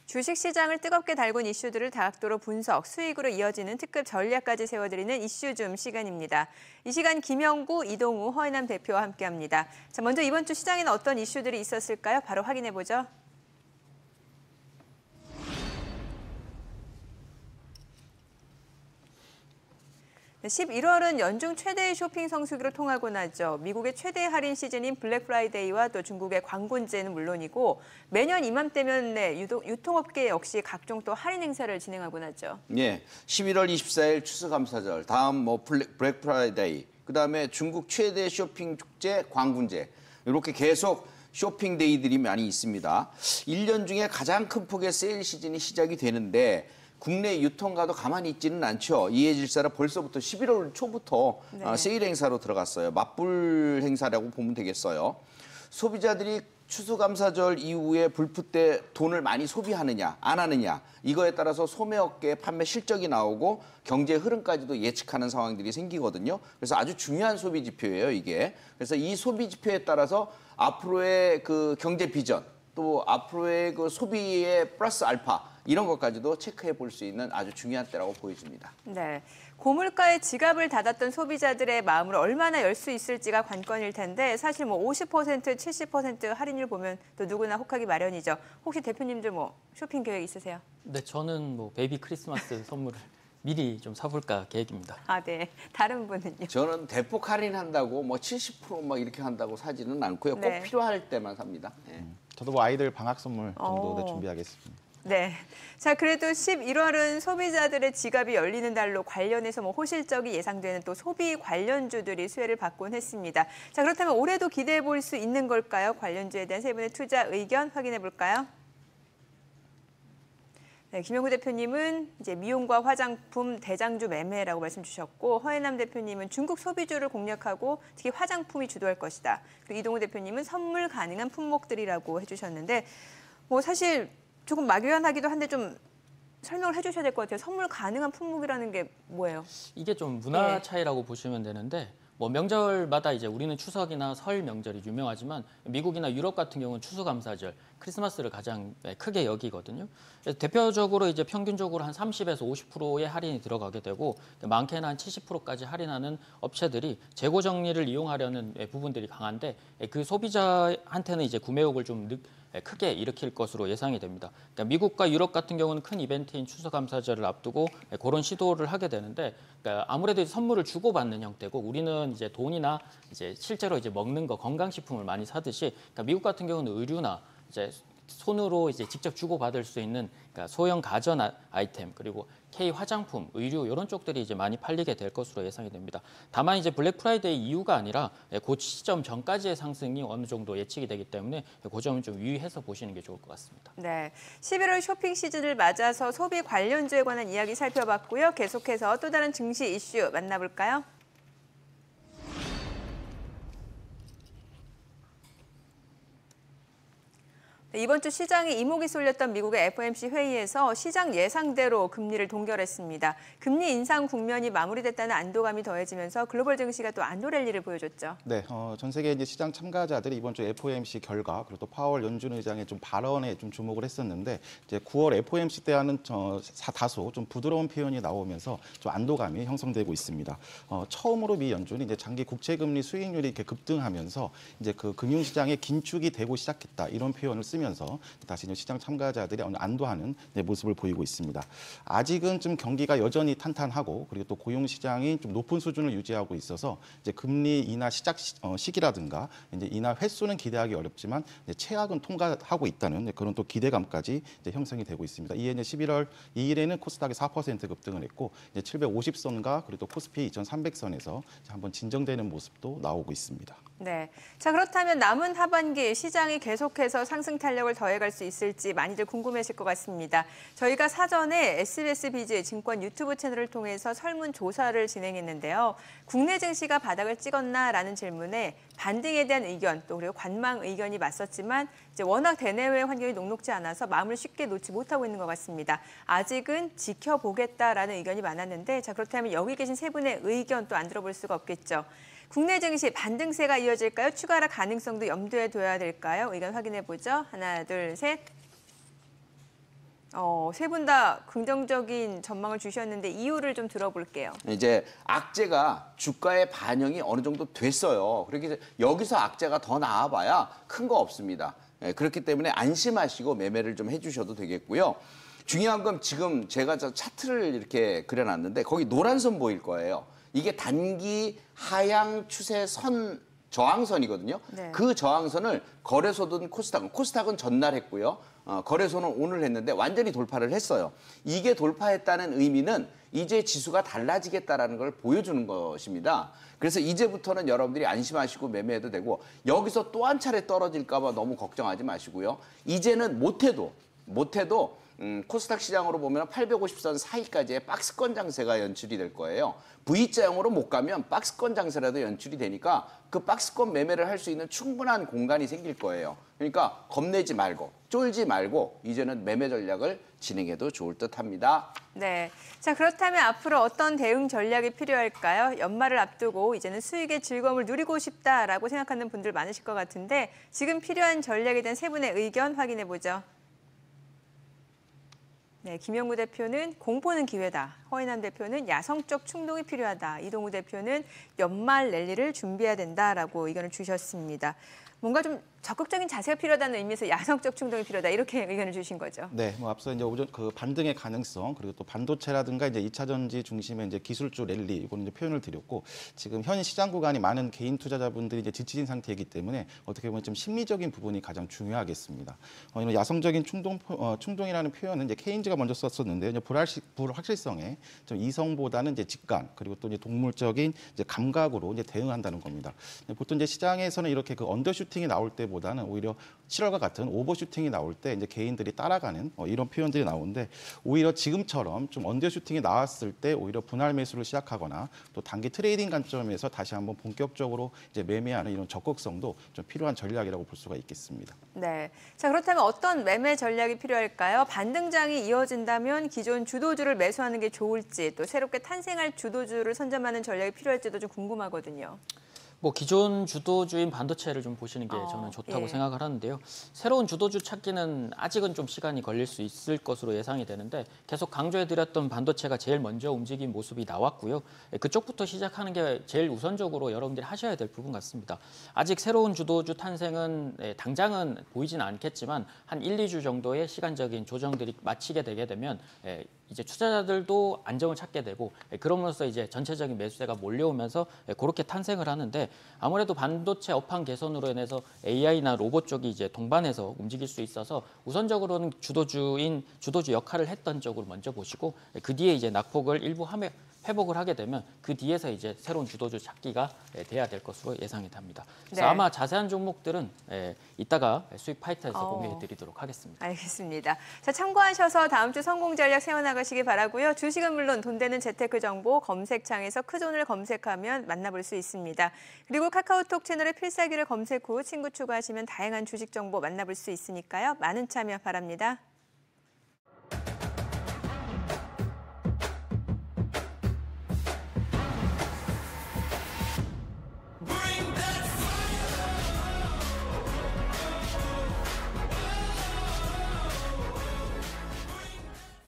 주식시장을 뜨겁게 달군 이슈들을 다각도로 분석, 수익으로 이어지는 특급 전략까지 세워드리는 이슈줌 시간입니다. 이 시간 김영구, 이동우, 허인남 대표와 함께합니다. 자, 먼저 이번 주 시장에는 어떤 이슈들이 있었을까요? 바로 확인해보죠. 네, 11월은 연중 최대의 쇼핑 성수기로 통하고 나죠. 미국의 최대 할인 시즌인 블랙 프라이데이와 또 중국의 광군제는 물론이고 매년 이맘때면 유통업계 역시 각종 또 할인 행사를 진행하고 나죠. 예, 11월 24일 추수감사절, 다음 블랙 프라이데이, 그다음에 중국 최대 쇼핑 축제 광군제 이렇게 계속 쇼핑 데이들이 많이 있습니다. 1년 중에 가장 큰 폭의 세일 시즌이 시작이 되는데 국내 유통가도 가만히 있지는 않죠. 이해 질사라 벌써부터 11월 초부터 세일 행사로 들어갔어요. 맞불 행사라고 보면 되겠어요. 소비자들이 추수감사절 이후에 불프 때 돈을 많이 소비하느냐 안 하느냐 이거에 따라서 소매업계의 판매 실적이 나오고 경제 흐름까지도 예측하는 상황들이 생기거든요. 그래서 아주 중요한 소비 지표예요, 이게. 그래서 이 소비 지표에 따라서 앞으로의 그 경제 비전 또 앞으로의 그 소비의 플러스 알파 이런 것까지도 체크해 볼 수 있는 아주 중요한 때라고 보여집니다. 네, 고물가에 지갑을 닫았던 소비자들의 마음을 얼마나 열 수 있을지가 관건일 텐데 사실 뭐 50%, 70% 할인율 보면 또 누구나 혹하기 마련이죠. 혹시 대표님들 뭐 쇼핑 계획 있으세요? 네, 저는 뭐 베이비 크리스마스 선물을 미리 좀 사볼까 계획입니다. 아, 네. 다른 분은요? 저는 대폭 할인한다고 뭐 70% 이렇게 한다고 사지는 않고요. 꼭 네. 필요할 때만 삽니다. 네. 저도 뭐 아이들 방학 선물 정도 준비하겠습니다. 네. 자, 그래도 11월은 소비자들의 지갑이 열리는 달로 관련해서 뭐 호실적이 예상되는 또 소비 관련주들이 수혜를 받곤 했습니다. 자, 그렇다면 올해도 기대해 볼 수 있는 걸까요? 관련주에 대한 세 분의 투자 의견 확인해 볼까요? 네, 김영구 대표님은 이제 미용과 화장품 대장주 매매라고 말씀 주셨고 허예남 대표님은 중국 소비주를 공략하고 특히 화장품이 주도할 것이다. 그리고 이동우 대표님은 선물 가능한 품목들이라고 해주셨는데 뭐 사실 조금 막연하기도 한데 좀 설명을 해주셔야 될 것 같아요. 선물 가능한 품목이라는 게 뭐예요? 이게 좀 문화 차이라고 보시면 되는데 뭐 명절마다 이제 우리는 추석이나 설 명절이 유명하지만 미국이나 유럽 같은 경우는 추수감사절, 크리스마스를 가장 크게 여기거든요. 그래서 대표적으로 이제 평균적으로 한 30에서 50%의 할인이 들어가게 되고 많게는 한 70%까지 할인하는 업체들이 재고 정리를 이용하려는 부분들이 강한데 그 소비자한테는 이제 구매욕을 좀 크게 일으킬 것으로 예상이 됩니다. 그러니까 미국과 유럽 같은 경우는 큰 이벤트인 추수감사절을 앞두고 그런 시도를 하게 되는데 그러니까 아무래도 선물을 주고받는 형태고 우리는 이제 돈이나 이제 실제로 이제 먹는 거 건강식품을 많이 사듯이 그러니까 미국 같은 경우는 의류나 이제 손으로 이제 직접 주고받을 수 있는 그러니까 소형 가전 아이템 그리고 K 화장품, 의류 이런 쪽들이 이제 많이 팔리게 될 것으로 예상이 됩니다. 다만 이제 블랙 프라이데이 이후가 아니라 그 시점 전까지의 상승이 어느 정도 예측이 되기 때문에 그 점은 좀 유의해서 보시는 게 좋을 것 같습니다. 네, 11월 쇼핑 시즌을 맞아서 소비 관련주에 관한 이야기 살펴봤고요. 계속해서 또 다른 증시 이슈 만나볼까요? 이번 주 시장에 이목이 쏠렸던 미국의 FOMC 회의에서 시장 예상대로 금리를 동결했습니다. 금리 인상 국면이 마무리됐다는 안도감이 더해지면서 글로벌 증시가 또 안도 랠리를 보여줬죠. 네, 전 세계 이제 시장 참가자들이 이번 주 FOMC 결과 그리고 또 파월 연준 의장의 좀 발언에 좀 주목을 했었는데 이제 9월 FOMC 때와는 다소 좀 부드러운 표현이 나오면서 좀 안도감이 형성되고 있습니다. 처음으로 미 연준이 이제 장기 국채 금리 수익률이 이렇게 급등하면서 이제 그 금융 시장에 긴축이 되고 시작했다 이런 표현을 쓰면서 다시 시장 참가자들이 안도하는 모습을 보이고 있습니다. 아직은 좀 경기가 여전히 탄탄하고 그리고 또 고용 시장이 좀 높은 수준을 유지하고 있어서 이제 금리 인하 시작 시기라든가 이제 인하 횟수는 기대하기 어렵지만 이제 최악은 통과하고 있다는 그런 또 기대감까지 이제 형성이 되고 있습니다. 이에 이제 11월 2일에는 코스닥이 4% 급등을 했고 이제 750선과 그리고 또 코스피 2,300선에서 한번 진정되는 모습도 나오고 있습니다. 네, 자 그렇다면 남은 하반기 시장이 계속해서 상승 탄력을 더해갈 수 있을지 많이들 궁금해하실 것 같습니다. 저희가 사전에 SBS 비즈 증권 유튜브 채널을 통해서 설문조사를 진행했는데요. 국내 증시가 바닥을 찍었나라는 질문에 반등에 대한 의견 또 그리고 관망 의견이 맞섰지만 이제 워낙 대내외 환경이 녹록지 않아서 마음을 쉽게 놓지 못하고 있는 것 같습니다. 아직은 지켜보겠다라는 의견이 많았는데 자 그렇다면 여기 계신 세 분의 의견 또 안 들어볼 수가 없겠죠. 국내 증시 반등세가 이어질까요? 추가 하락 가능성도 염두에 둬야 될까요? 의견 확인해 보죠. 하나, 둘, 셋. 세 분 다 긍정적인 전망을 주셨는데 이유를 좀 들어볼게요. 이제 악재가 주가에 반영이 어느 정도 됐어요. 그렇게 여기서 악재가 더 나와봐야 큰 거 없습니다. 그렇기 때문에 안심하시고 매매를 좀 해주셔도 되겠고요. 중요한 건 지금 제가 저 차트를 이렇게 그려놨는데 거기 노란 선 보일 거예요. 이게 단기 하향 추세 선 저항선이거든요. 네. 그 저항선을 거래소든 코스닥은 전날 했고요. 거래소는 오늘 했는데 완전히 돌파를 했어요. 이게 돌파했다는 의미는 이제 지수가 달라지겠다라는 걸 보여주는 것입니다. 그래서 이제부터는 여러분들이 안심하시고 매매해도 되고 여기서 또 한 차례 떨어질까 봐 너무 걱정하지 마시고요. 이제는 못해도 코스닥 시장으로 보면 850선 사이까지의 박스권 장세가 연출이 될 거예요. V자형으로 못 가면 박스권 장세라도 연출이 되니까 그 박스권 매매를 할 수 있는 충분한 공간이 생길 거예요. 그러니까 겁내지 말고 쫄지 말고 이제는 매매 전략을 진행해도 좋을 듯합니다. 네. 자, 그렇다면 앞으로 어떤 대응 전략이 필요할까요? 연말을 앞두고 이제는 수익의 즐거움을 누리고 싶다라고 생각하는 분들 많으실 것 같은데 지금 필요한 전략에 대한 세 분의 의견 확인해 보죠. 네, 김영구 대표는 공포는 기회다. 허인남 대표는 야성적 충동이 필요하다. 이동우 대표는 연말 랠리를 준비해야 된다라고 의견을 주셨습니다. 뭔가 좀 적극적인 자세가 필요하다는 의미에서 야성적 충동이 필요하다. 이렇게 의견을 주신 거죠. 네, 뭐 앞서 이제 그 반등의 가능성 그리고 또 반도체라든가 이제 2차 전지 중심의 이제 기술주 랠리 이거는 이제 표현을 드렸고 지금 현 시장 구간이 많은 개인 투자자분들이 이제 지치신 상태이기 때문에 어떻게 보면 좀 심리적인 부분이 가장 중요하겠습니다. 이런 야성적인 충동이라는 표현은 이제 케인즈가 먼저 썼었는데요. 이제 불확실성에 좀 이성보다는 이제 직관 그리고 또 이제 동물적인 이제 감각으로 이제 대응한다는 겁니다. 보통 이제 시장에서는 이렇게 그 언더슈팅이 나올 때보다는 오히려 7월과 같은 오버슈팅이 나올 때 이제 개인들이 따라가는 이런 표현들이 나오는데 오히려 지금처럼 좀 언더슈팅이 나왔을 때 오히려 분할 매수를 시작하거나 또 단기 트레이딩 관점에서 다시 한번 본격적으로 이제 매매하는 이런 적극성도 좀 필요한 전략이라고 볼 수가 있겠습니다. 네. 자, 그렇다면 어떤 매매 전략이 필요할까요? 반등장이 이어진다면 기존 주도주를 매수하는 게 좋을지 또 새롭게 탄생할 주도주를 선점하는 전략이 필요할지도 좀 궁금하거든요. 뭐 기존 주도주인 반도체를 좀 보시는 게 저는 좋다고 예. 생각을 하는데요. 새로운 주도주 찾기는 아직은 좀 시간이 걸릴 수 있을 것으로 예상이 되는데 계속 강조해드렸던 반도체가 제일 먼저 움직인 모습이 나왔고요. 그쪽부터 시작하는 게 제일 우선적으로 여러분들이 하셔야 될 부분 같습니다. 아직 새로운 주도주 탄생은 당장은 보이지는 않겠지만 한 1, 2주 정도의 시간적인 조정들이 마치게 되게 되면 이제 투자자들도 안정을 찾게 되고 그럼으로써 이제 전체적인 매수세가 몰려오면서 그렇게 탄생을 하는데 아무래도 반도체 업황 개선으로 인해서 AI나 로봇 쪽이 이제 동반해서 움직일 수 있어서 우선적으로는 주도주 역할을 했던 쪽으로 먼저 보시고 그 뒤에 이제 낙폭을 일부 회복을 하게 되면 그 뒤에서 이제 새로운 주도주 찾기가 돼야 될 것으로 예상이 됩니다. 그래서 네. 아마 자세한 종목들은 이따가 수익 파이터에서 공개해드리도록 하겠습니다. 알겠습니다. 자, 참고하셔서 다음 주 성공 전략 세워나가시기 바라고요. 주식은 물론 돈 되는 재테크 정보 검색창에서 크존을 검색하면 만나볼 수 있습니다. 그리고 카카오톡 채널에 필살기를 검색 후 친구 추가하시면 다양한 주식 정보 만나볼 수 있으니까요. 많은 참여 바랍니다.